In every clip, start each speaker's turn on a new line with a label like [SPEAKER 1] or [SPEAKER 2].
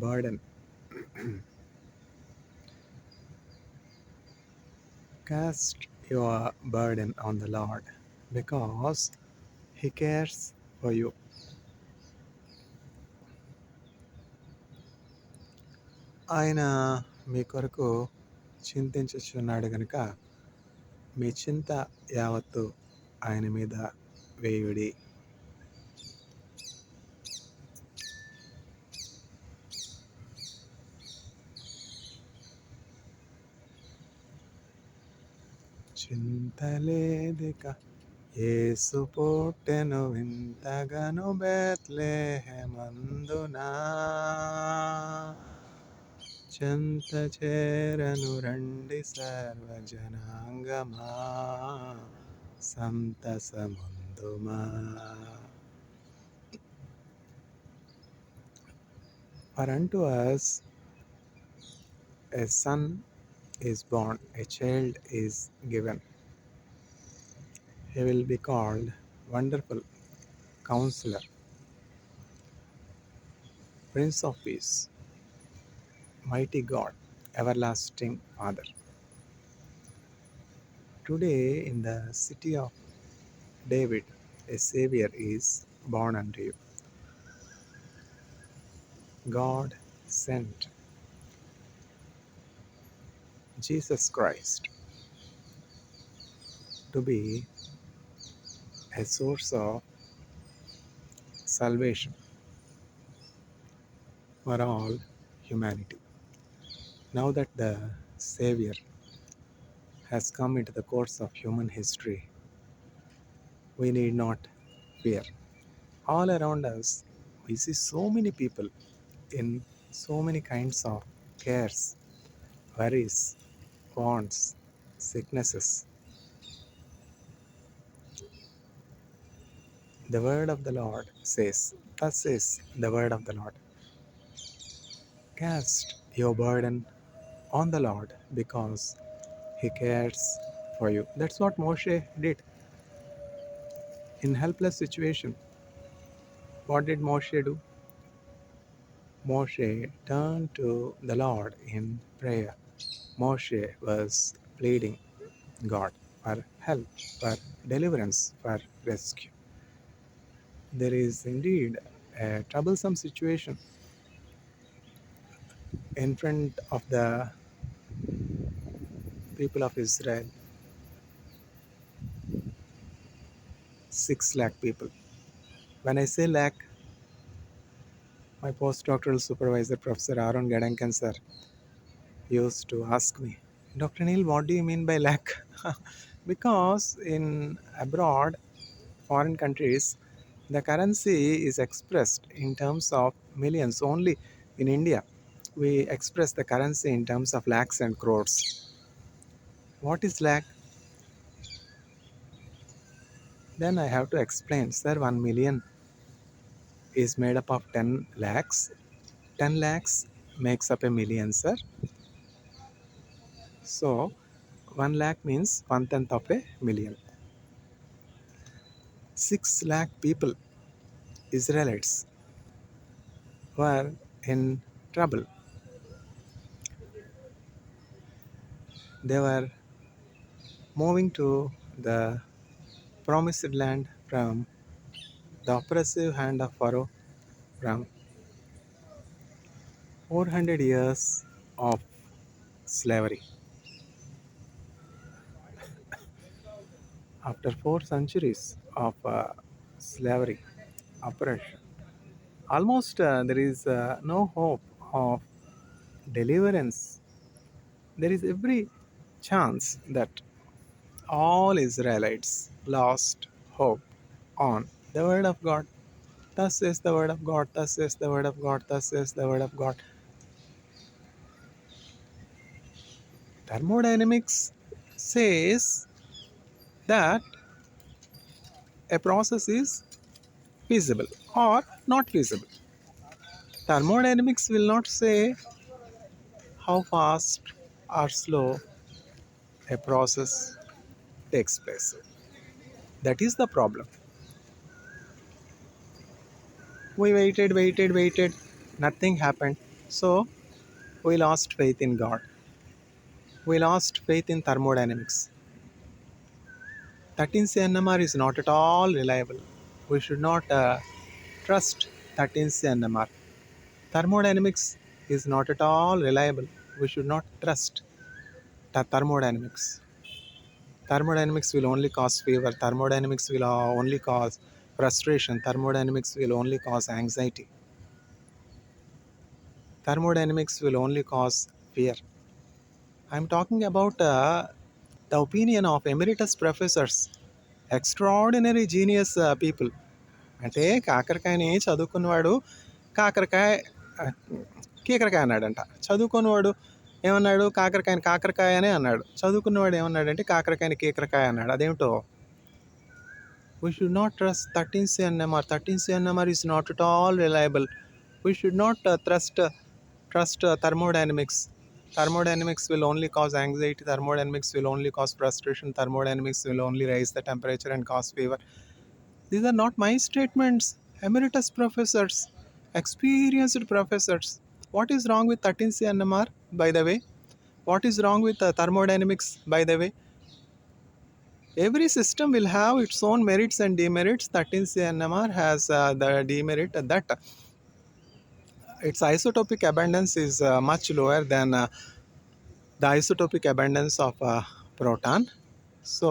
[SPEAKER 1] burden. Cast your burden on the Lord because He cares for you. ఆయన మీ కొరకు చింతించుచున్నాడు గనుక మీ చింత యావత్తు ఆయన మీద వేయుడి. చింతలేదిక యేసు పుట్టెను వింతగను బెత్లెహేమందునా చెంత చేరను రండి సర్వజనాంగమా సంతసముందుమా. For unto us a son is born, a child is given. He will be called Wonderful Counselor, Prince of Peace, Mighty God, Everlasting Father. Today in the city of David, a Savior is born unto you. God sent Jesus Christ to be a source of salvation for all humanity. Now that the Savior has come into the course of human history, we need not fear. All around us, we see so many people in so many kinds of cares, worries, wants, sicknesses. The word of the Lord says, thus is the word of the Lord, cast your burden on the Lord because He cares for you. That's what Moshe did in helpless situation. What did Moshe do? Moshe turned to the Lord in prayer. Moshe was pleading God for help, for deliverance, for rescue. There is indeed a troublesome situation in front of the people of Israel. 6 lakh people. When I say lakh, my postdoctoral supervisor, Professor Aaron Gadankan sir, used to ask me, Dr. Neil, what do you mean by lakh? Because in abroad, foreign countries, the currency is expressed in terms of millions. Only in India, we express the currency in terms of lakhs and crores. What is lakh? Then I have to explain, sir, 1 million is made up of 10 lakhs. 10 lakhs makes up a million, sir. So 1 lakh means 1/10 of a million. 6 lakh people, Israelites, were in trouble. They were moving to the promised land from the oppressive hand of Pharaoh, from 400 years of slavery. After 4 centuries of slavery, oppression, almost there is no hope of deliverance. There is every chance that all Israelites lost hope on the word of God. Thus says the word of God, thus says the word of God, thus says the word of God. Thermodynamics says that a process is feasible or not feasible. Thermodynamics will not say how fast or slow a process takes place. That is the problem. We waited, nothing happened. So we lost faith in God. We lost faith in thermodynamics. 13C NMR is not at all reliable. We should not trust 13C NMR. Thermodynamics is not at all reliable. We should not trust the thermodynamics. Thermodynamics will only cause fever. Thermodynamics will only cause frustration. Thermodynamics will only cause anxiety. Thermodynamics will only cause fear. I'm talking about the opinion of emeritus professors, extraordinary genius people. అంటే కాకరకాయని చదువుకున్నవాడు కాకరకాయ ఆ, కీకరకాయ అన్నాడంట. చదువుకున్నవాడు ఏమన్నాడు? కాకరకాయని కాకరకాయ అనే అన్నాడు. చదువుకున్నవాడు ఏమన్నాడంటే కాకరకాయని కీకరకాయ అన్నాడు. అదేమిటో. We should not trust 13C NMR. 13C NMR is not at all reliable. We should not trust thermodynamics. Thermodynamics will only cause anxiety. Thermodynamics will only cause frustration. Thermodynamics will only raise the temperature and cause fever. These are not my statements. Emeritus professors, experienced professors. What is wrong with 13C NMR, by the way? What is wrong with thermodynamics, by the way? Every system will have its own merits and demerits. 13C NMR has the demerit that its isotopic abundance is much lower than the isotopic abundance of proton. So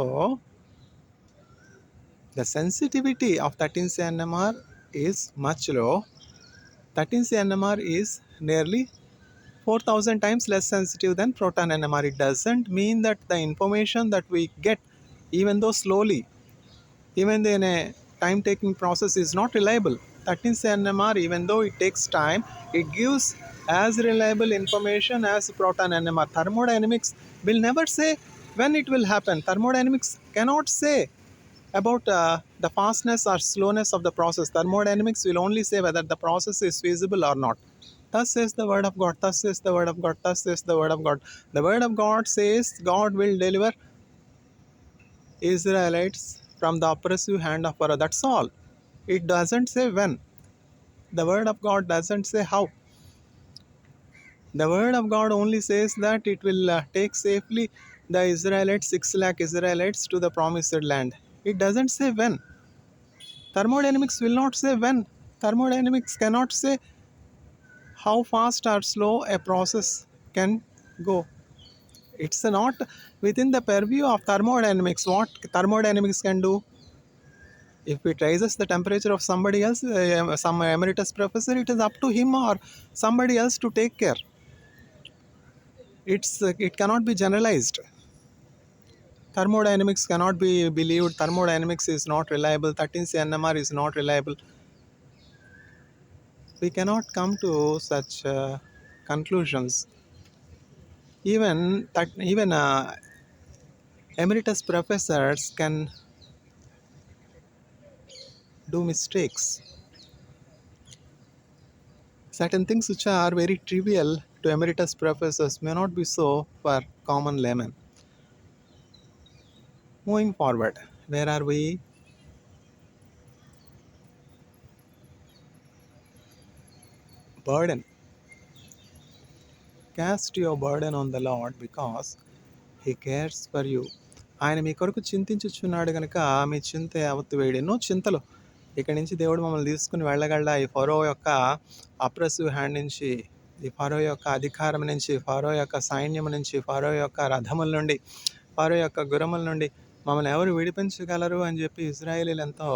[SPEAKER 1] the sensitivity of 13C NMR is much low. 13C NMR is nearly 4,000 times less sensitive than proton NMR. It doesn't mean that the information that we get, even though slowly, even in a time taking process, is not reliable. 13C NMR, even though it takes time, it gives as reliable information as proton NMR. Thermodynamics will never say when it will happen. Thermodynamics cannot say about the fastness or slowness of the process. Thermodynamics will only say whether the process is feasible or not. Thus says the word of God. Thus says the word of God. Thus says the word of God. The word of God says God will deliver Israelites from the oppressive hand of Pharaoh. That's all. It doesn't say when. The word of God doesn't say how. The word of God only says that it will take safely the Israelites, 6 lakh Israelites, to the promised land. It doesn't say when. Thermodynamics will not say when. Thermodynamics cannot say how fast or slow a process can go. It's not within the purview of thermodynamics. What thermodynamics can do? If it raises the temperature of somebody else, some emeritus professor, it is up to him or somebody else to take care. It cannot be generalized. Thermodynamics cannot be believed. Thermodynamics is not reliable. 13C NMR is not reliable. We cannot come to such conclusions. Even emeritus professors can do mistakes. Certain things which are very trivial to emeritus professors may not be so for common laymen. Moving forward, where are we? Burden. Cast your burden on the Lord because He cares for you. ఆయన మీ కొరకు చింతించుచున్నాడు కనుక మీ చింత యావత్తు వేడి. ఎన్నో చింతలు. ఇక్కడి నుంచి దేవుడు మమ్మల్ని తీసుకుని వెళ్ళగలడా? ఈ ఫరో యొక్క అప్రెసివ్ హ్యాండ్ నుంచి, ఈ ఫరో యొక్క అధికారం నుంచి, ఫరో యొక్క సైన్యం నుంచి, ఫరో యొక్క రథముల నుండి, ఫరో యొక్క గుర్రముల నుండి మమ్మల్ని ఎవరు విడిపించగలరు అని చెప్పి ఇజ్రాయేలీలు ఎంతో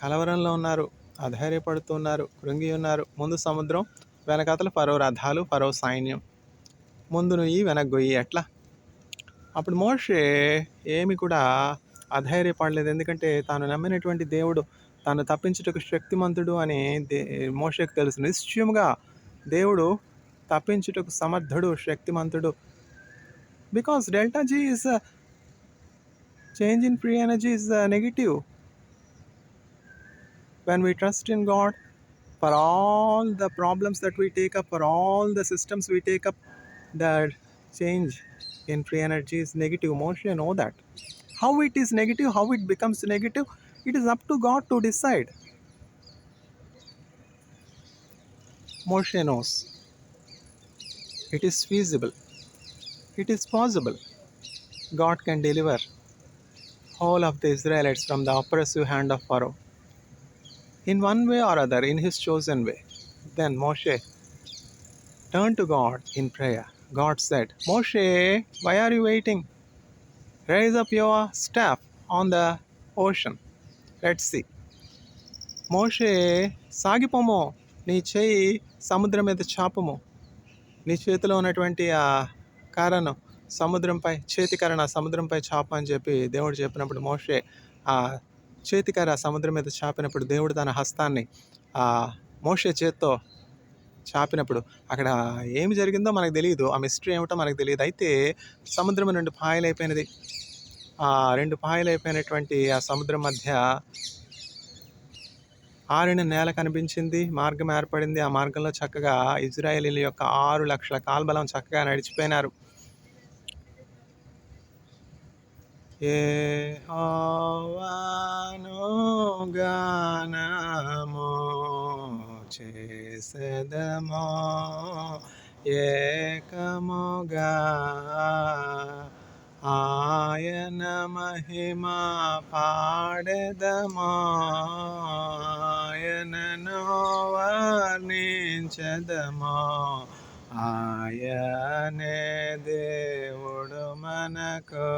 [SPEAKER 1] కలవరంలో ఉన్నారు, అధైర్యపడుతున్నారు, కృంగి ఉన్నారు. ముందు సముద్రం, వెనకాతల ఫరో రథాలు, ఫరో సైన్యం. ముందు నుయ్యి వెనగ్గొయ్యి. ఎట్లా? అప్పుడు మోషే ఏమి కూడా అధైర్యపడలేదు. ఎందుకంటే తాను నమ్మినటువంటి దేవుడు తాను తప్పించుటకు శక్తిమంతుడు అని మోషేకు తెలుసు. నిశ్చయముగా దేవుడు తప్పించుటకు సమర్థుడు, శక్తిమంతుడు. Because delta G is change in free energy is negative. When we trust in God, for all the problems that we take up, for all the systems we take up, the change in free energy is negative. Moshe know that. How it is negative, how it becomes negative, it is up to God to decide. Moshe knows it is feasible, it is possible. God can deliver all of the Israelites from the oppressive hand of Pharaoh in one way or other, in his chosen way. Then Moshe turned to God in prayer. God said, Moshe, why are you waiting? Raise up your staff on the ocean. Let's see. మోషే సాగిపోము, నీ చేయి సముద్రం మీద చాపము, నీ చేతిలో ఉన్నటువంటి ఆ కర్రను సముద్రంపై, చేతికర్రను సముద్రంపై చాపు అని చెప్పి దేవుడు చెప్పినప్పుడు మోషే ఆ చేతికర్ర సముద్రం మీద చాపినప్పుడు దేవుడు తన హస్తాన్ని ఆ మోషే చేత్తో చాపినప్పుడు అక్కడ ఏమి జరిగిందో మనకు తెలియదు, ఆ మిస్టరీ ఏమిటో మనకు తెలియదు. అయితే సముద్రం 2 పాయలైపోయినది. ఆ 2 పాయలైపోయినటువంటి ఆ సముద్రం మధ్య ఆరిన నేల కనిపించింది, మార్గం ఏర్పడింది. ఆ మార్గంలో చక్కగా ఇజ్రాయేలీల యొక్క 6 లక్షల కాల్బలం చక్కగా నడిచిపోయినారు. యెహోవాను గానము చేసెదము ఏకముగా, ఆయన మహిమ పాడెదము, ఆయనను వర్ణించెదము. ఆయనే దేవుడు మనకు.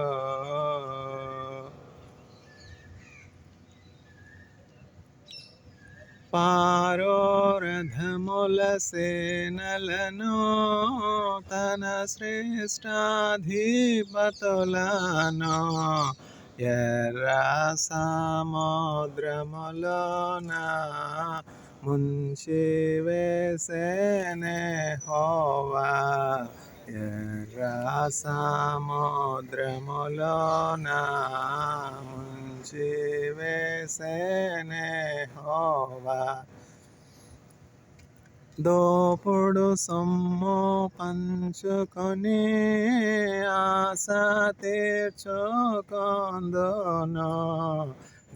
[SPEAKER 1] పారో రథముల సేనలను, తన శ్రేష్టాధిపతులను ఎర్ర సముద్రములోన ముంచి వేసేనే యెహోవా. ఎర్ర సముద్రములోన ముంచి వేసేనే యెహోవా. దోపుడు సొమ్ము పంచుకొని ఆశ తీర్చుకొందును,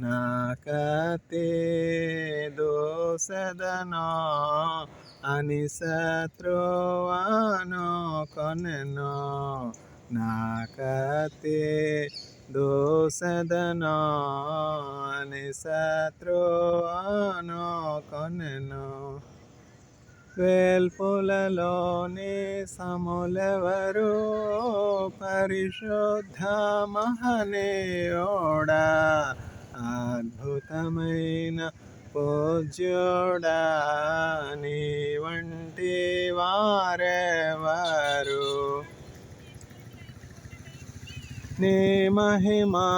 [SPEAKER 1] నా కత్తి దూసెదను అని శత్రువను కొనెను. నా కత్తి దూసెదను అని శత్రువను కొనెను. వేల్పులలోని సములెవరు, పరిశుద్ధ మహనీయుడా, అద్భుతమైన పూజ్యుడా, నీ వంటి వారెవరు? నీ మహిమాతిశయమున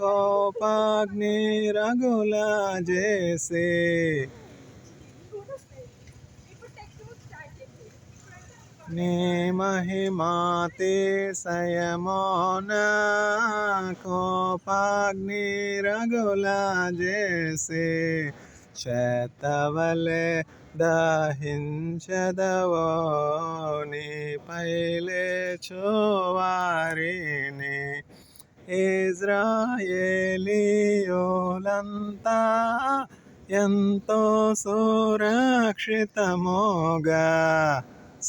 [SPEAKER 1] కోపాగ్ని రగులజేసి, నీ మహిమాతిశయమున కోపాగ్ని రగులజేసి, చెత్తవలె దహించెదవో నీపై లేచువారిని. ఇశ్రాయేలీయులంతా ఎంతో సురక్షితముగా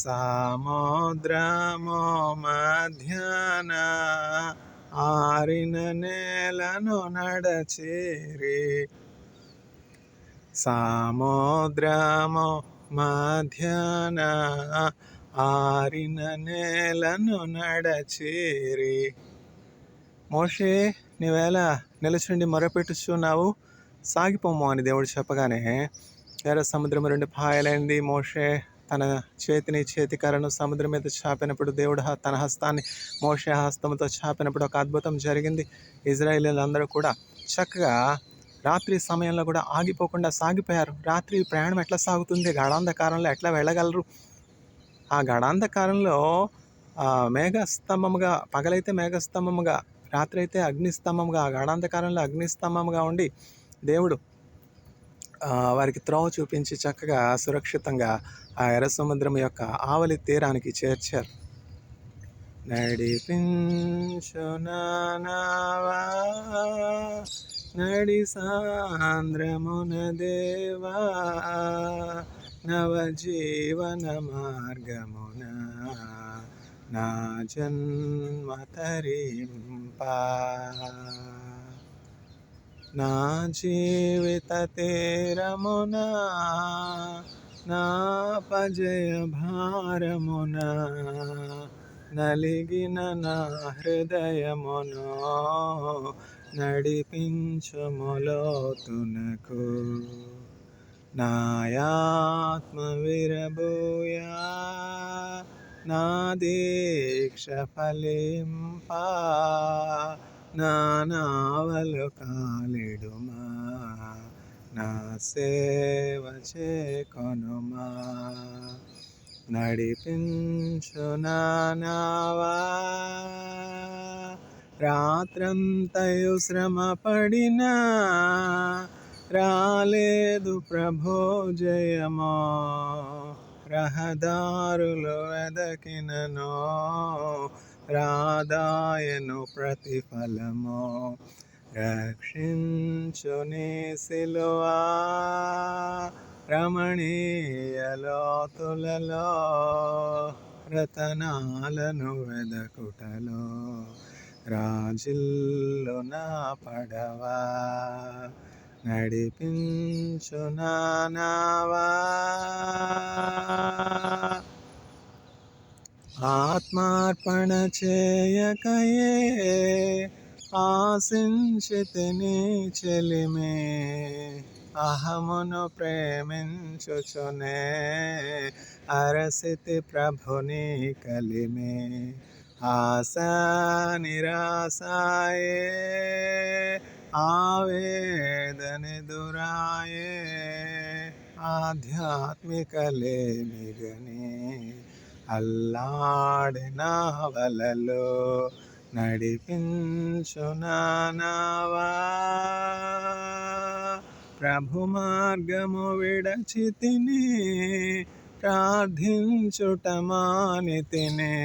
[SPEAKER 1] సముద్రము మధ్యాన ఆరిన నేలను నడచిరి. సముద్రము మధ్యాన ఆరిన నేలను నడచిరి. మోషే, నీవేళ నిలుచుండి మొరపెట్టుచున్నావు, సాగిపోము అని దేవుడు చెప్పగానే ఎర్ర సముద్రం 2 పాయలైంది. మోషే తన చేతికర్రను సముద్రం మీద చాపినప్పుడు దేవుడు తన హస్తాన్ని మోషే హస్తంతో చాపినప్పుడు ఒక అద్భుతం జరిగింది. ఇజ్రాయేలీలందరూ కూడా చక్కగా రాత్రి సమయంలో కూడా ఆగిపోకుండా సాగిపోయారు. రాత్రి ప్రయాణం ఎట్లా సాగుతుంది? గాఢాంధకారంలో ఎట్లా వెళ్ళగలరు? ఆ గాఢాంధకారంలో మేఘస్తంభముగా, పగలైతే మేఘస్తంభముగా, రాత్రి అయితే అగ్నిస్తంభముగా, ఆ గాఢాంధకారంలో అగ్నిస్తంభముగా ఉండి దేవుడు వారికి త్రోవ చూపించి చక్కగా సురక్షితంగా ఆ ఎర్ర సముద్రం యొక్క ఆవలి తీరానికి చేర్చారు. నడిపించునావా నడి సాంద్రమున దేవా నవజీవన మార్గమున నా జన్మ తరింపా. నా జీవిత తీరమున నా పజయ భారమున నలిగిన నా హృదయమును నడిపించుములోతునకు. నాయాత్మ విరబూయా నా దీక్ష ఫలింపా. నా నావలు కాలిడుమా నా సేవ చేకొనుమా. నడిపించు నా నావా రాత్రంతయు శ్రమ పడినా రాలేదు ప్రభో జయమో. రహదారులు వెదకిననో రాదాయను ప్రతిఫలమో. రక్షించు నీ సిలువా రమణీయ లోతులలో రతనాలను వెదకుటలో రాజిల్లు నా పడవా. నడిపించు నా నావా ఆత్మార్పణ చేయకయే ఆశించితిని చెలిమే. అహమును ప్రేమించుచునే అరసితి ప్రభుని కలిమే. ఆశా నిరాశాయే ఆవేదనెదురాయే ఆధ్యాత్మికలేమిగని అల్లాడిన వలలో. నడిపించు నా నావా ప్రభు మార్గము విడచితిని ప్రార్థించుట మానితిని.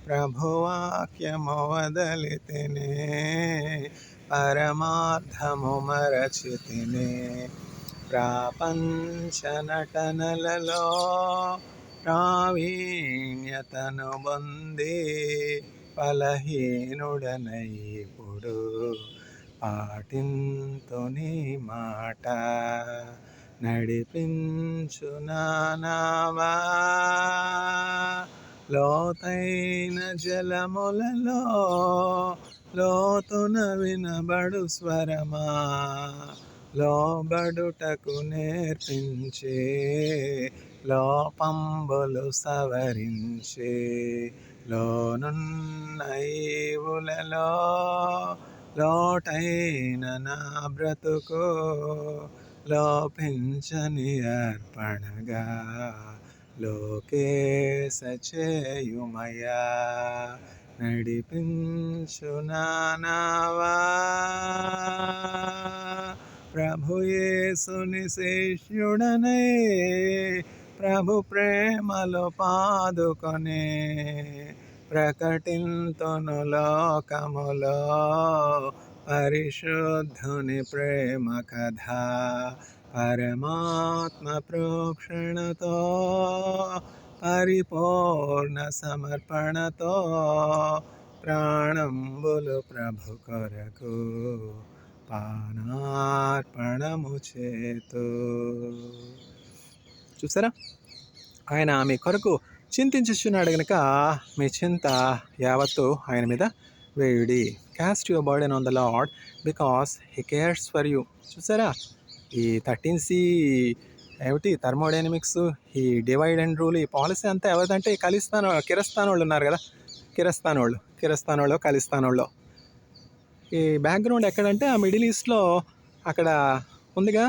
[SPEAKER 1] ప్రభువాక్యము వదలితిని పరమార్థము మరచితిని. ప్రాపంచ నటనలలో ప్రావీణ్యతను పొంది ఫలహీనుడనై ఇప్పుడు పాటింతు నీ మాట. నడిపించు నా నావా లోతైన జలములలో లోతున వినబడు స్వరమా. లోబడుటకు నేర్పించే లోపంబులు సవరించే లోనున్న ఈవులలో లోటైన నా బ్రతుకు లోపించని అర్పణగా లోకేశ చేయుమయా. నడిపించు నా నావా ప్రభు యేసుని శిష్యుడనై ప్రభు ప్రేమలో పాదుకొని ప్రకటింతును లోకములో పరిశుద్ధుని ప్రేమ కథ. పరమాత్మ ప్రోక్షణతో పరిపూర్ణ సమర్పణతో ప్రాణంబులు ప్రభు కొరకు పానార్పణము చేతు. చూసారా, ఆయన మీ కొరకు చింతించుచున్నాడు గనుక మీ చింత యావత్తు ఆయన మీద వేయుడి. Cast your burden on the Lord because he cares for you. చూసారా, ఈ 13C ఏమిటి థర్మోడైనమిక్స్, ఈ డివైడ్ అండ్ రూల్, ఈ పాలసీ అంతా ఎవరిదంటే కిరస్థాన్ వాళ్ళు ఉన్నారు కదా, కిరస్థాన్ వాళ్ళు ఖలిస్తానోళ్ళు. ఈ బ్యాక్గ్రౌండ్ ఎక్కడంటే ఆ మిడిల్ ఈస్ట్లో అక్కడ ఉందిగా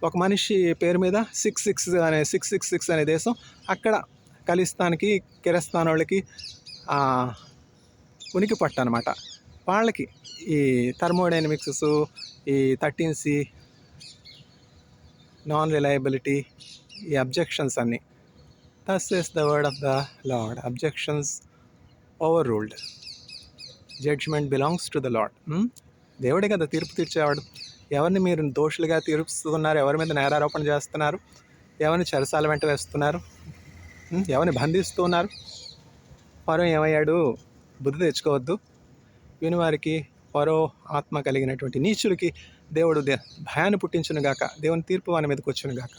[SPEAKER 1] ఒక మనిషి పేరు మీద 666 అనే దేశం. అక్కడ ఖలిస్తాన్కి కిరస్థాన్ వాళ్ళకి ఉనికి పట్టు అనమాట. వాళ్ళకి ఈ థర్మోడైనమిక్స్, ఈ 13C, నాన్ రిలయబిలిటీ, ఈ అబ్జెక్షన్స్ అన్నీ. thus says the word of the Lord, objections overruled, judgment belongs to the Lord. దేవుడే కదా తీర్పు తీర్చేవాడు. ఎవరిని మీరు దోషులుగా తీర్పుస్తున్నారు, ఎవరి మీద నేరారోపణ చేస్తున్నారు, ఎవరిని చెరసాల వెంట వేస్తున్నారు, ఎవరిని బంధిస్తూ ఉన్నారు. ఫరో ఏమయ్యాడు? బుద్ధి తెచ్చుకోవద్దు. వినివారికి ఫరో ఆత్మ కలిగినటువంటి నీచులకి దేవుడు భయాన్ని పుట్టించునుగాక. దేవుని తీర్పు వాని మీదకి వచ్చునుగాక.